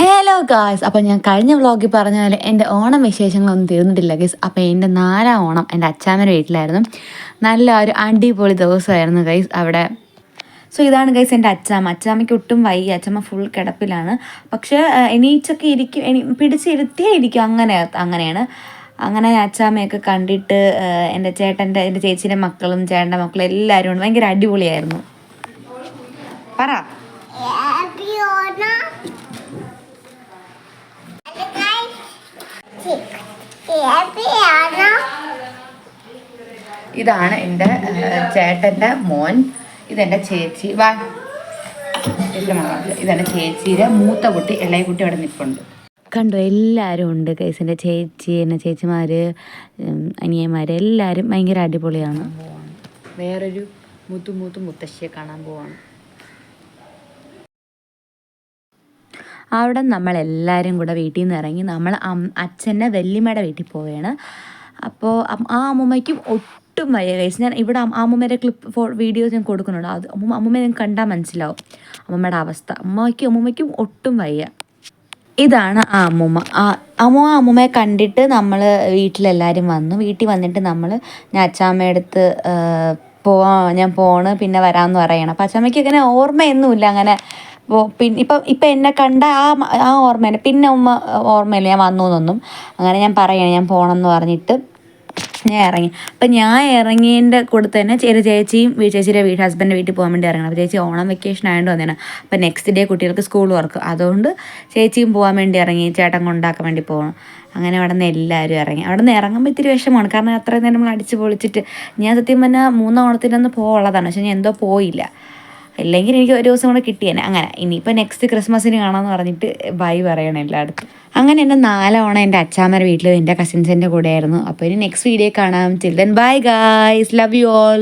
Hello guys, അപ്പോൾ ഞാൻ കഴിഞ്ഞ വ്ളോഗിൽ പറഞ്ഞ പോലെ എൻ്റെ ഓണം വിശേഷങ്ങളൊന്നും തീർന്നിട്ടില്ല ഗൈസ്. അപ്പോൾ എൻ്റെ 4ാം ഓണം എൻ്റെ അച്ചാമ്മയുടെ വീട്ടിലായിരുന്നു. നല്ല ഒരു അടിപൊളി ദിവസമായിരുന്നു ഗൈസ് അവിടെ. സോ ഇതാണ് ഗൈസ് എൻ്റെ അച്ചാമ്മയ്ക്ക് ഒട്ടും വയ്യ. അച്ചാമ്മ ഫുൾ കിടപ്പിലാണ്. പക്ഷേ എണീച്ചൊക്കെ ഇരിക്കും, പിടിച്ചിരുത്തിയേ ഇരിക്കും, അങ്ങനെയാണ്. അങ്ങനെ അച്ചാമ്മയൊക്കെ കണ്ടിട്ട് എൻ്റെ ചേച്ചീൻ്റെ മക്കളും ചേട്ടൻ്റെ മക്കളും എല്ലാവരും ഉണ്ട്. ഭയങ്കര അടിപൊളിയായിരുന്നു. പറ. ഇതാണ് എൻ്റെ ചേട്ടൻ്റെ മോൻ, ഇതെൻ്റെ ചേച്ചി. ഇതെൻ്റെ ചേച്ചിയുടെ മൂത്ത കുട്ടി, ഇളയ കുട്ടി അവിടെ നിൽപ്പുണ്ട്. കണ്ടു, എല്ലാവരും ഉണ്ട് ഗൈസ്. എൻ്റെ ചേച്ചി, എൻ്റെ ചേച്ചിമാർ, അനിയന്മാർ എല്ലാവരും ഭയങ്കര അടിപൊളിയാണ്. വേറൊരു മുത്തശ്ശിയെ കാണാൻ പോവാണ്. അവിടെ നമ്മളെല്ലാവരും കൂടെ വീട്ടിൽ നിന്ന് ഇറങ്ങി നമ്മൾ അച്ഛൻ്റെ വല്യമ്മയുടെ വീട്ടിൽ പോവുകയാണ്. അപ്പോൾ ആ അമ്മൂമ്മയ്ക്കും ഒട്ടും വയ്യ ഗൈസ്. ഞാൻ ഇവിടെ അമ്മൂമ്മയുടെ വീഡിയോസ് ഞാൻ കൊടുക്കുന്നുണ്ട്. അത് അമ്മൂമ്മ നിങ്ങൾക്ക് കണ്ടാൽ മനസ്സിലാവും അമ്മൂമ്മയുടെ അവസ്ഥ. അമ്മൂമ്മയ്ക്കും ഒട്ടും വയ്യ. ഇതാണ് ആ അമ്മൂമ്മയെ കണ്ടിട്ട് നമ്മൾ വീട്ടിലെല്ലാവരും വന്നു. വീട്ടിൽ വന്നിട്ട് ഞാൻ അച്ചാമ്മയുടെ അടുത്ത് ഞാൻ പോണ് പിന്നെ വരാമെന്ന് പറയണം. അപ്പോൾ അച്ചാമ്മയ്ക്ക് അങ്ങനെ ഓർമ്മയൊന്നുമില്ല അങ്ങനെ. ഇപ്പം എന്നെ കണ്ട ആ ഓർമ്മയാണ്. പിന്നെ ഓർമ്മയില്ല ഞാൻ വന്നു എന്നൊന്നും. അങ്ങനെ ഞാൻ ഞാൻ പോകണമെന്ന് പറഞ്ഞിട്ട് ഞാൻ ഇറങ്ങി. അപ്പം ഞാൻ ഇറങ്ങിയതിൻ്റെ കൂടെ തന്നെ ചേച്ചിയുടെ ഹസ്ബൻഡിൻ്റെ വീട്ടിൽ പോകാൻ വേണ്ടി ഇറങ്ങണം. അപ്പോൾ ചേച്ചി ഓണം വെക്കേഷൻ ആയതുകൊണ്ട് വന്നതാണ്. അപ്പം നെക്സ്റ്റ് ഡേ കുട്ടികൾക്ക് സ്കൂൾ വർക്ക്, അതുകൊണ്ട് ചേച്ചിയും പോകാൻ വേണ്ടി ഇറങ്ങി. ചേട്ടൻ കൊണ്ടാക്കാൻ വേണ്ടി പോകണം. അങ്ങനെ അവിടെ നിന്ന് എല്ലാവരും ഇറങ്ങി. അവിടെ നിന്ന് ഇറങ്ങുമ്പോൾ ഇത്തിരി വിഷമമാണ്. കാരണം അത്രയും നേരം നമ്മൾ അടിച്ച് പൊളിച്ചിട്ട് ഞാൻ സത്യം പറഞ്ഞാൽ 3ാം ഓണത്തിനൊന്ന് പോകാനുള്ളതാണ്. പക്ഷെ ഞാൻ എന്തോ പോയില്ല. ഇല്ലെങ്കിൽ എനിക്ക് ഒരു ദിവസം കൂടെ കിട്ടിയേനെ. അങ്ങനെ ഇനിയിപ്പോൾ നെക്സ്റ്റ് ക്രിസ്മസിന് കാണാമെന്ന് പറഞ്ഞിട്ട് ബൈ പറയണം എല്ലായിടത്തും. അങ്ങനെ എൻ്റെ 4ാം ഓണം എൻ്റെ അച്ചാമ്മയുടെ വീട്ടിൽ എൻ്റെ കസിൻസിൻ്റെ കൂടെ ആയിരുന്നു. അപ്പോൾ ഇനി നെക്സ്റ്റ് വീഡിയോ കാണാം. Till then bye guys, love you all.